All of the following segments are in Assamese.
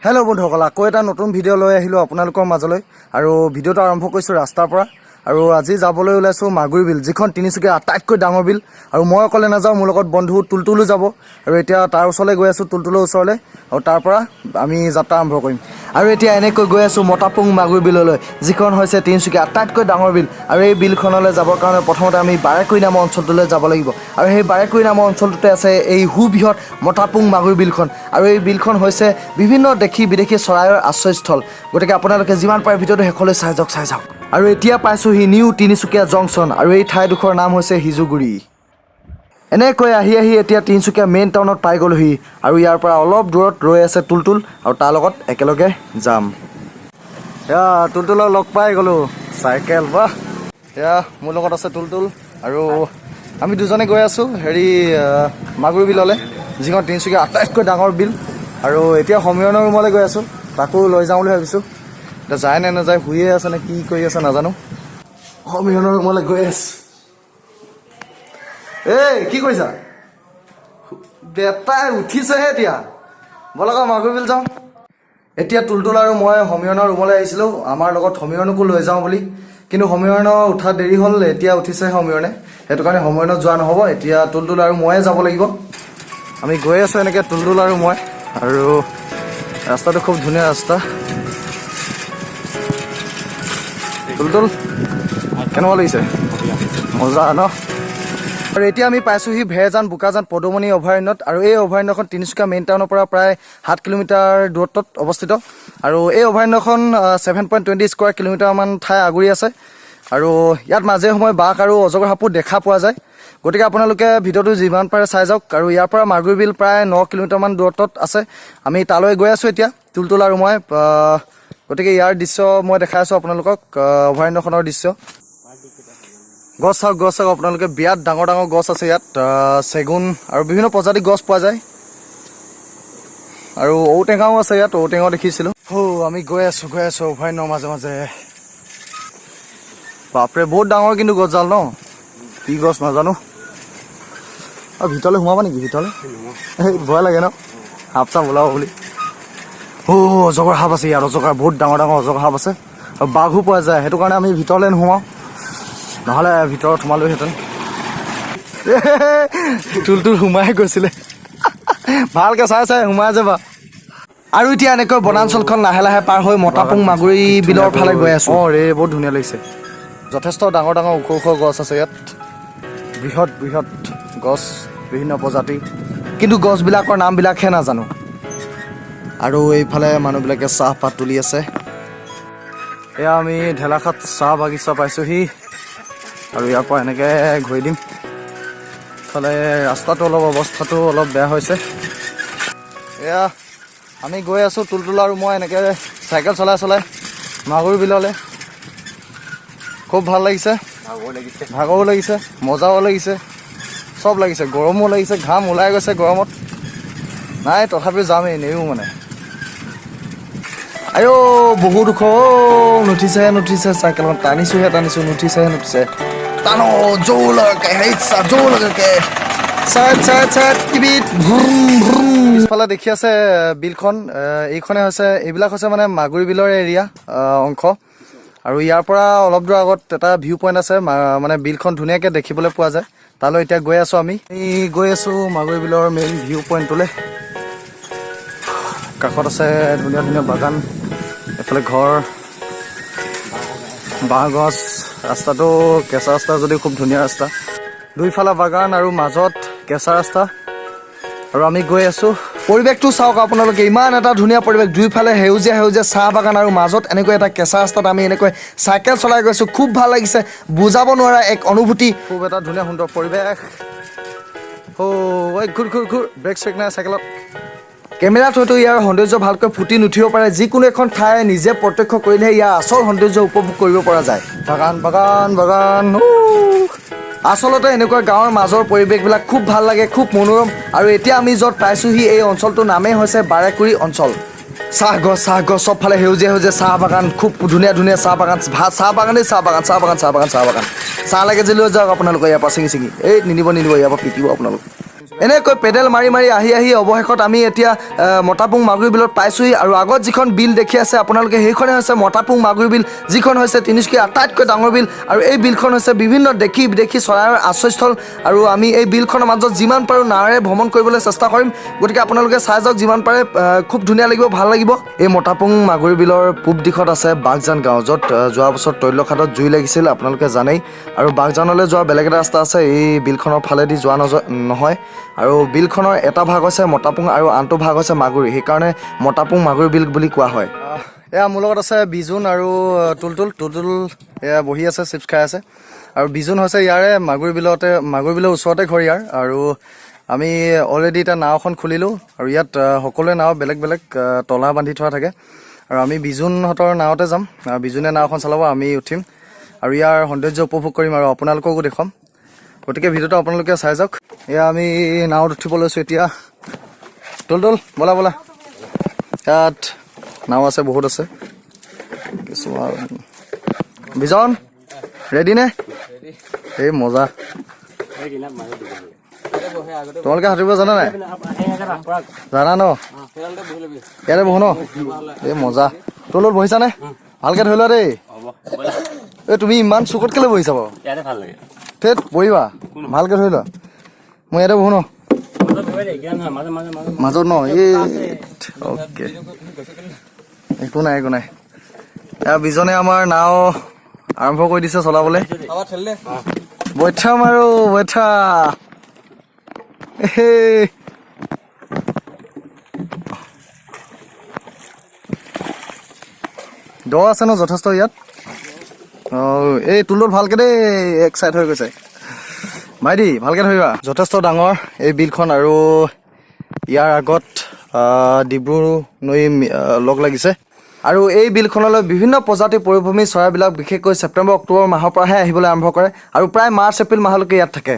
হেল্ল' বন্ধুসকল, আকৌ এটা নতুন ভিডিঅ' লৈ আহিলোঁ আপোনালোকৰ মাজলৈ। আৰু ভিডিঅ'টো আৰম্ভ কৰিছোঁ ৰাস্তাৰ পৰা। আৰু আজি যাবলৈ ওলাইছোঁ মাগুৰী বিল, যিখন তিনিচুকীয়াৰ আটাইতকৈ ডাঙৰ বিল। আৰু মই অকলে নাযাওঁ, মোৰ লগত বন্ধু তুলতুলো যাব। আৰু এতিয়া তাৰ ওচৰলৈ গৈ আছোঁ, তুলতুলৰ ওচৰলৈ। আৰু তাৰ পৰা আমি যাত্ৰা আৰম্ভ কৰিম। আৰু এতিয়া এনেকৈ গৈ আছোঁ মতাপুং মাগুৰী বিললৈ, যিখন হৈছে তিনিচুকীয়াৰ আটাইতকৈ ডাঙৰ বিল। আৰু এই বিলখনলৈ যাবৰ কাৰণে প্ৰথমতে আমি বাৰেকুৰি নামৰ অঞ্চলটোলৈ যাব লাগিব। আৰু সেই বাৰেকুৰি নামৰ অঞ্চলটোতে আছে এই সুবৃহৎ মতাপুং মাগুৰী বিলখন। আৰু এই বিলখন হৈছে বিভিন্ন দেশী বিদেশী চৰাইৰ আশ্ৰয়স্থল। গতিকে আপোনালোকে যিমান পাৰে ভিডিঅ'টো শেষলৈ চাই যাওক। আৰু এতিয়া পাইছোঁহি নিউ তিনিচুকীয়া জংচন, আৰু এই ঠাইডোখৰৰ নাম হৈছে সিজুগুৰি। এনেকৈ আহি এতিয়া তিনিচুকীয়া মেইন টাউনত পাই গ'লোহি। আৰু ইয়াৰ পৰা অলপ দূৰত ৰৈ আছে তুলতুল, আৰু তাৰ লগত একেলগে যাম। এয়া তুলতুলক লগ পাই গ'লোঁ, চাইকেল বা। এয়া মোৰ লগত আছে তুলতুল, আৰু আমি দুজনে গৈ আছোঁ মাগুৰী বিললৈ, যিখন তিনিচুকীয়াৰ আটাইতকৈ ডাঙৰ বিল। আৰু এতিয়া সমীৰণৰ ৰুমলৈ গৈ আছোঁ, তাকো লৈ যাওঁ বুলি ভাবিছোঁ। এতিয়া যায় নে নাযায়, শুয়ে আছে নে কি কৰি আছে নাজানো। সমীৰণৰ ৰুমলৈ গৈ আছোঁ। এই কি কৰিছা? বেটাই উঠিছেহে এতিয়া, ব'লক মাগুৰী বিল যাওঁ। এতিয়া তুলতুল আৰু মই সমীৰণৰ ৰুমলৈ আহিছিলোঁ, আমাৰ লগত সমীৰণকো লৈ যাওঁ বুলি। কিন্তু সমীৰণৰ উঠা দেৰি হ'ল, এতিয়া উঠিছে সমীৰণে। সেইটো কাৰণে সমীৰণত যোৱা নহ'ব, এতিয়া তুলতুল আৰু ময়ে যাব লাগিব। আমি গৈ আছোঁ এনেকৈ তুলতুল আৰু মই। আৰু ৰাস্তাটো খুব ধুনীয়া ৰাস্তা। তুলতুল কেনেকুৱা লাগিছে? মজা ন? আৰু এতিয়া আমি পাইছোঁহি ভেৰজান বোকাজান পদুমণি অভয়াৰণ্যত। আৰু এই অভয়াৰণ্যখন তিনিচুকীয়া মেইন টাউনৰ পৰা প্ৰায় 7 কিলোমিটাৰ দূৰত্বত অৱস্থিত। আৰু এই অভয়াৰণ্যখন 7.20 স্কোৱাৰ কিলোমিটাৰমান ঠাই আগুৰি আছে। আৰু ইয়াত মাজে সময়ে বাঘ আৰু অজগৰ সাপো দেখা পোৱা যায়। গতিকে আপোনালোকে ভিডিঅ'টো যিমান পাৰে চাই যাওক। আৰু ইয়াৰ পৰা মাগুৰী বিল প্ৰায় 9 কিলোমিটাৰমান দূৰত্বত আছে। আমি তালৈ গৈ আছোঁ এতিয়া, তুলতুল আৰু মই। গতিকে ইয়াৰ দৃশ্য মই দেখাই আছোঁ আপোনালোকক, অভয়াৰণ্যখনৰ দৃশ্য। গছ চাওক আপোনালোকে, বিৰাট ডাঙৰ ডাঙৰ গছ আছে ইয়াত। চেগুন আৰু বিভিন্ন প্ৰজাতিৰ গছ পোৱা যায়। আৰু ঔটেঙাও আছে ইয়াত, ঔটেঙাও দেখিছিলোঁ। আমি গৈ আছোঁ অভয়াৰণ্যৰ মাজে মাজে। বাপৰে বহুত ডাঙৰ কিন্তু গছডাল ন, কি গছ নাজানো। আৰু ভিতৰলৈ সোমাবা নেকি? ভিতৰলৈ ভয় লাগে ন, সাপ চাপ ওলাব বুলি। অজগৰ সাপ আছে ইয়াত, বহুত ডাঙৰ ডাঙৰ অজগৰ সাপ আছে। আৰু বাঘো পোৱা যায়, সেইটো কাৰণে আমি ভিতৰলৈ নোসোমাওঁ, নহ'লে ভিতৰত সোমালোহেঁতেন। তুলতুল সোমাই গৈছিলে, ভালকৈ চাই সোমাই যাবা। আৰু এতিয়া এনেকৈ বনাঞ্চলখন লাহে লাহে পাৰ হৈ মতাপুং মাগুৰী বিলৰ ফালে গৈ আছোঁ। বহুত ধুনীয়া লাগিছে। যথেষ্ট ডাঙৰ ডাঙৰ ওখ গছ আছে ইয়াত, বৃহৎ গছ, বিভিন্ন প্ৰজাতি। কিন্তু গছবিলাকৰ নামবিলাকহে নাজানো। আৰু এইফালে মানুহবিলাকে চাহপাত তুলি আছে। এয়া আমি ঢেলাখাত চাহ বাগিচা পাইছোঁহি। আৰু ইয়াৰ পৰা এনেকৈ ঘূৰি দিম। ইফালে ৰাস্তাটো অৱস্থাটো অলপ বেয়া হৈছে। এয়া আমি গৈ আছোঁ তুলতুল আৰু মই এনেকৈ চাইকেল চলাই মাগুৰী বিললৈ। খুব ভাল লাগিছে, ভাগৰো লাগিছে, মজাও লাগিছে, চব লাগিছে। গৰমো লাগিছে, ঘাম ওলাই গৈছে গৰমত। নাই তথাপিও যামেই, নেৰো মানে। বহুত ওখ। নুঠিছে চাইকেলখন, টানিছোহে নুঠিছে। টানো জোৰলৈকে, পিছফালে দেখি আছে বিলখন। এইবিলাক হৈছে মানে মাগুৰী বিলৰ এৰিয়া অংশ। আৰু ইয়াৰ পৰা অলপ দূৰ আগত এটা ভিউ পইণ্ট আছে, মানে বিলখন ধুনীয়াকৈ দেখিবলৈ পোৱা যায়। তালৈ এতিয়া গৈ আছোঁ আমি। গৈ আছোঁ মাগুৰী বিলৰ মেইন ভিউ পইণ্টটোলৈ। কাষত আছে ধুনীয়া বাগান, এফালে ঘৰ, বাঁহ গছ। ৰাস্তাটো কেঁচা ৰাস্তা যদিও খুব ধুনীয়া ৰাস্তা। দুইফালে বাগান আৰু মাজত কেঁচা ৰাস্তা। আৰু আমি গৈ আছোঁ। পৰিৱেশটো চাওক আপোনালোকে, ইমান এটা ধুনীয়া পৰিৱেশ। দুইফালে সেউজীয়া চাহ বাগান, আৰু মাজত এনেকৈ এটা কেঁচা ৰাস্তাত আমি এনেকৈ চাইকেল চলাই গৈছোঁ। খুব ভাল লাগিছে, বুজাব নোৱাৰা এক অনুভূতি। খুব এটা ধুনীয়া সুন্দৰ পৰিৱেশ। ঘূৰ ব্ৰেক চেক নাই চাইকেলত। কেমেৰাত হয়তো ইয়াৰ সৌন্দৰ্য ভালকৈ ফুটি নুঠিব পাৰে। যিকোনো এখন ঠাই নিজে প্ৰত্যক্ষ কৰিলেহে ইয়াৰ আচল সৌন্দৰ্য উপভোগ কৰিব পৰা যায়। বাগান। আচলতে এনেকুৱা গাঁৱৰ মাজৰ পৰিৱেশবিলাক খুব ভাল লাগে, খুব মনোৰম। আৰু এতিয়া আমি য'ত পাইছোঁহি, এই অঞ্চলটোৰ নামেই হৈছে বাৰেকুৰি অঞ্চল। চাহ গছ চবফালে সেউজীয়া চাহ বাগান, খুব ধুনীয়া চাহ বাগান। চাহ বাগান। চাহ লাগে যদি লৈ যাওক আপোনালোকে ইয়াৰ পৰা ছিঙি। নিনিব ইয়াৰ পৰা পিটিব আপোনালোক। এনেকৈ পেডেল মাৰি মাৰি আহি অৱশেষত আমি এতিয়া মতাপুং মাগুৰী বিলত পাইছোঁহি আৰু আগত যিখন বিল দেখি আছে আপোনালোকে সেইখনে হৈছে মতাপুং মাগুৰী বিল যিখন হৈছে তিনিচুকীয়া আটাইতকৈ ডাঙৰ বিল আৰু এই বিলখন হৈছে বিভিন্ন দেশী বিদেশী চৰাইৰ আশ্ৰয়স্থল আৰু আমি এই বিলখনৰ মাজত যিমান পাৰোঁ নাৱেৰে ভ্ৰমণ কৰিবলৈ চেষ্টা কৰিম গতিকে আপোনালোকে চাই যাওক যিমান পাৰে খুব ধুনীয়া লাগিব ভাল লাগিব এই মতাপুং মাগুৰী বিলৰ পূব দিশত আছে বাগজান গাঁও য'ত যোৱা বছৰ তৈলখাটত জুই লাগিছিল আপোনালোকে জানেই আৰু বাগজানলৈ যোৱা বেলেগ এটা ৰাস্তা আছে এই বিলখনৰ ফালেদি যোৱা নহয় আৰু বিলখনৰ এটা ভাগ হৈছে মতাপুং আৰু আনটো ভাগ হৈছে মাগুৰী সেইকাৰণে মতাপুং মাগুৰী বিল বুলি কোৱা হয় এয়া মোৰ লগত আছে বিজুন আৰু টুলটুল এয়া বহি আছে চিপছ খাই আছে আৰু বিজুন হৈছে ইয়াৰে মাগুৰী বিলৰ ওচৰতে ঘৰ ইয়াৰ আৰু আমি অলৰেডি এতিয়া নাও এখন খুলিলোঁ আৰু ইয়াত সকলোৱে নাও বেলেগ বেলেগ তলা বান্ধি থোৱা থাকে আৰু আমি বিজুনহঁতৰ নাৱতে যাম বিজুনে নাওখন চলাব আমি উঠিম আৰু ইয়াৰ সৌন্দৰ্য উপভোগ কৰিম আৰু আপোনালোককো দেখুৱাম গতিকে ভিডিঅ'টো আপোনালোকে চাই যাওক এয়া আমি নাৱত উঠিব লৈছোঁ এতিয়া টুলটুল ব'লা ইয়াত নাও আছে বহুত আছে কিছুমান বিজন ৰেডি নে এই মজা তোমালোকে সাঁতুৰিব জানা নাই জানা ন ইয়াতে বহো ন এই মজা টুলটুল বহিছানে ভালকৈ ধৰি লোৱা দেই এই তুমি ইমান চুকত কেলৈ বহিছা বাৰু থেত বহিবা ভালকৈ ধৰি লোৱা মই ইয়াতে বহো ন মাজত ন এই অ'কে একো নাই বিজনে আমাৰ নাও আৰম্ভ কৰি দিছে চলাবলৈ বৈঠা মাৰো বৈঠা দ আছে ন যথেষ্ট ইয়াত এই টুলটোত ভালকৈ দেই এক চাইড হৈ গৈছে ভাইটি ভালকৈ ধৰিবা যথেষ্ট ডাঙৰ এই বিলখন আৰু ইয়াৰ আগত ডিব্ৰু নৈ লগ লাগিছে আৰু এই বিলখনলৈ বিভিন্ন প্ৰজাতিৰ পৰিভ্ৰমী চৰাইবিলাক বিশেষকৈ ছেপ্টেম্বৰ অক্টোবৰ মাহৰ পৰাহে আহিবলৈ আৰম্ভ কৰে আৰু প্ৰায় মাৰ্চ এপ্ৰিল মাহলৈকে ইয়াত থাকে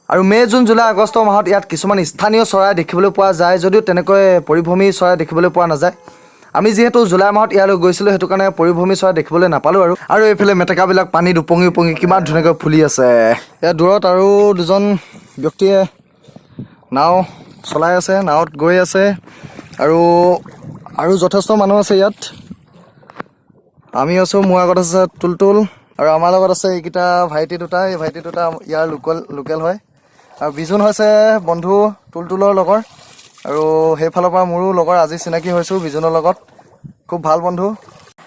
আৰু মে' জুন জুলাই আগষ্ট মাহত ইয়াত কিছুমান স্থানীয় চৰাই দেখিবলৈ পোৱা যায় যদিও তেনেকৈ পৰিভ্ৰমী চৰাই দেখিবলৈ পোৱা নাযায় আমি যিহেতু জুলাই মাহত ইয়ালৈ গৈছিলোঁ সেইটো কাৰণে পৰিভ্ৰমী চৰাই দেখিবলৈ নাপালোঁ আৰু এইফালে মেটেকাবিলাক পানীত উপঙি কিমান ধুনীয়াকৈ ফুলি আছে ইয়াত দূৰত আৰু দুজন ব্যক্তিয়ে নাও চলাই আছে নাৱত গৈ আছে আৰু যথেষ্ট মানুহ আছে ইয়াত আমি আছোঁ মোৰ আগত আছে টুলটুল আৰু আমাৰ লগত আছে এইকেইটা ভাইটি দুটা এই ভাইটি দুটা ইয়াৰ লোকেল হয় আৰু বিজুন হৈছে বন্ধু টুলটুলৰ লগৰ আৰু সেইফালৰ পৰা মোৰো লগৰ আজি চিনাকি হৈছোঁ বিজুনৰ লগত খুব ভাল বন্ধু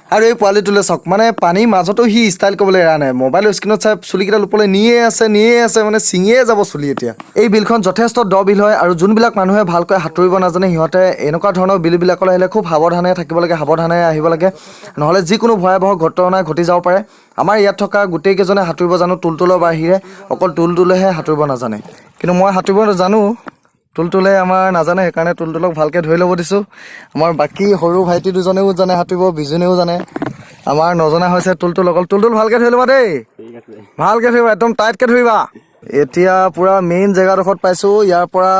আৰু এই পোৱালিটোলৈ চাওক মানে পানীৰ মাজতো সি ষ্টাইল কৰিবলৈ এৰা নাই মোবাইলৰ স্ক্ৰীণত চাই চুলিকেইটা লোপলৈ নিয়ে আছে মানে ছিঙিয়ে যাব চুলি এতিয়া এই বিলখন যথেষ্ট দ বিল হয় আৰু যোনবিলাক মানুহে ভালকৈ সাঁতুৰিব নাজানে সিহঁতে এনেকুৱা ধৰণৰ বিলবিলাকলৈ আহিলে খুব সাৱধানে থাকিব লাগে সাৱধানে আহিব লাগে নহ'লে যিকোনো ভয়াৱহ ঘটনা ঘটি যাব পাৰে আমাৰ ইয়াত থকা গোটেইকেইজনে সাঁতুৰিব জানো টুলটুলৰ বাহিৰে অকল টুলটুলেহে সাঁতুৰিব নাজানে কিন্তু মই সাঁতুৰিব জানো টুলটুলে আমাৰ নাজানে সেইকাৰণে টুলটুলক ভালকৈ ধৰি ল'ব দিছোঁ আমাৰ বাকী সৰু ভাইটি দুজনেও জানে সাঁতুৰিব বিজুনেও জানে আমাৰ নজনা হৈছে টুলটুল অকল টুলটুল ভালকৈ ধৰি ল'বা দেই ভালকৈ ধৰিবা একদম টাইটকৈ ধৰিবা এতিয়া পূৰা মেইন জেগাডোখৰত পাইছোঁ ইয়াৰ পৰা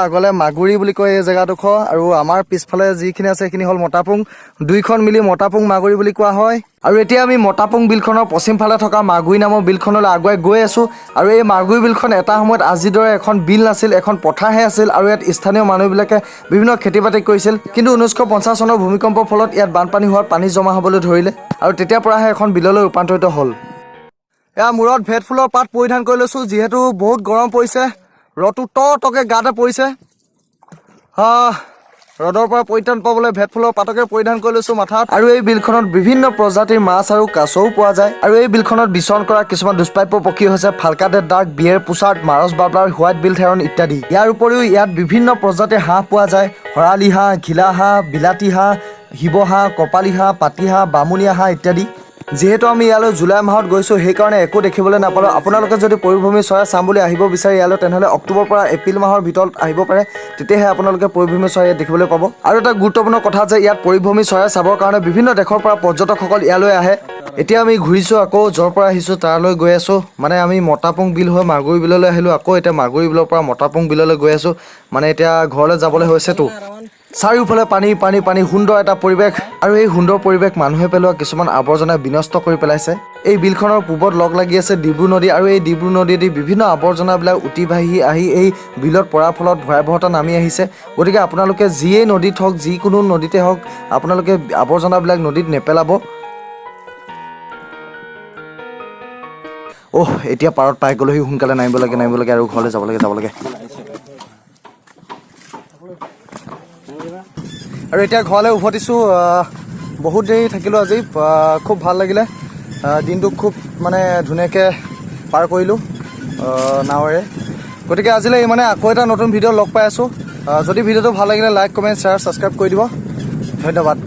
আগলৈ মাগুৰী বুলি কয় এই জেগাডোখৰ আৰু আমাৰ পিছফালে যিখিনি আছে সেইখিনি হ'ল মতাপুং দুইখন মিলি মতাপুং মাগুৰী বুলি কোৱা হয় আৰু এতিয়া আমি মতাপুং বিলখনৰ পশ্চিম ফালে থকা মাগুৰী নামৰ বিলখনলৈ আগুৱাই গৈ আছোঁ আৰু এই মাগুৰী বিলখন এটা সময়ত আজিৰ দৰে এখন বিল নাছিল এখন পথাৰহে আছিল আৰু ইয়াত স্থানীয় মানুহবিলাকে বিভিন্ন খেতি বাতি কৰিছিল কিন্তু 1950 চনৰ ভূমিকম্পৰ ফলত ইয়াত বানপানী হোৱাত পানী জমা হ'বলৈ ধৰিলে আৰু তেতিয়াৰ পৰাহে এখন বিললৈ ৰূপান্তৰিত হ'ল এয়া মূৰত ভেটফুলৰ পাত পৰিধান কৰি লৈছোঁ যিহেতু বহুত গৰম পৰিছে ৰ'দটো টকে গাতে পৰিছে ৰ'দৰ পৰা পৰিত্ৰাণ পাবলৈ ভেটফুলৰ পাতকে পৰিধান কৰি লৈছোঁ মাথাত আৰু এই বিলখনত বিভিন্ন প্ৰজাতিৰ মাছ আৰু কাছও পোৱা যায় আৰু এই বিলখনত বিচৰণ কৰা কিছুমান দুষ্প্ৰাপ্য পক্ষী হৈছে ফাল্কাডেড ডাক বিয়েৰ পুছাৰ্ড মাৰচ বাবলাৰ হোৱাইট বিল থেৰন ইত্যাদি ইয়াৰ উপৰিও ইয়াত বিভিন্ন প্ৰজাতিৰ হাঁহ পোৱা যায় শৰালি হাঁহ ঘিলা হাঁহ বিলাতী হাঁহ শিৱ হাঁহ কপালী হাঁহ পাতি হাঁহ বামুণীয়া হাঁহ ইত্যাদি যিহেতু আমি ইয়ালৈ জুলাই মাহত গৈছোঁ সেইকাৰণে একো দেখিবলৈ নাপালোঁ আপোনালোকে যদি পৰিভ্ৰমী চৰাই চাম বুলি আহিব বিচাৰে ইয়ালৈ তেনেহ'লে অক্টোবৰ পৰা এপ্ৰিল মাহৰ ভিতৰত আহিব পাৰে তেতিয়াহে আপোনালোকে পৰিভ্ৰমী চৰাই ইয়াত দেখিবলৈ পাব আৰু এটা গুৰুত্বপূৰ্ণ কথা যে ইয়াত পৰিভ্ৰমী চৰাই চাবৰ কাৰণে বিভিন্ন দেশৰ পৰা পৰ্যটকসকল ইয়ালৈ আহে এতিয়া আমি ঘূৰিছোঁ আকৌ য'ৰ পৰা আহিছোঁ তালৈ গৈ আছোঁ মানে আমি মতাপুং বিল হৈ মাগুৰী বিললৈ আহিলোঁ আকৌ এতিয়া মাগুৰী বিলৰ পৰা মতাপুং বিললৈ গৈ আছোঁ মানে এতিয়া ঘৰলৈ যাবলৈ হৈছেতো চাৰিওফালে পানী পানী পানী সুন্দৰ এটা পৰিৱেশ আৰু এই সুন্দৰ পৰিৱেশ মানুহে পেলোৱা কিছুমান আৱৰ্জনাই বিনষ্ট কৰি পেলাইছে এই বিলখনৰ পূবত লগ লাগি আছে ডিব্ৰু নদী আৰু এই ডিব্ৰু নদীয়েদি বিভিন্ন আৱৰ্জনাবিলাক উটি ভাহি আহি এই বিলত পৰাৰ ফলত ভয়াৱহতা নামি আহিছে গতিকে আপোনালোকে যিয়েই নদীত হওক যিকোনো নদীতে হওক আপোনালোকে আৱৰ্জনাবিলাক নদীত নেপেলাব এতিয়া পাৰত পাই গ'লোহি সোনকালে নামিব লাগে আৰু ঘৰলৈ যাব লাগে আৰু এতিয়া ঘৰলৈ উভতিছোঁ বহুত দেৰি থাকিলোঁ আজি খুব ভাল লাগিলে দিনটো খুব মানে ধুনীয়াকৈ পাৰ কৰিলোঁ নাৱেৰে গতিকে আজিলৈ মানে আকৌ এটা নতুন ভিডিঅ' লগ পাই আছোঁ যদি ভিডিঅ'টো ভাল লাগিলে লাইক কমেণ্ট শ্বেয়াৰ ছাবস্ক্ৰাইব কৰি দিব ধন্যবাদ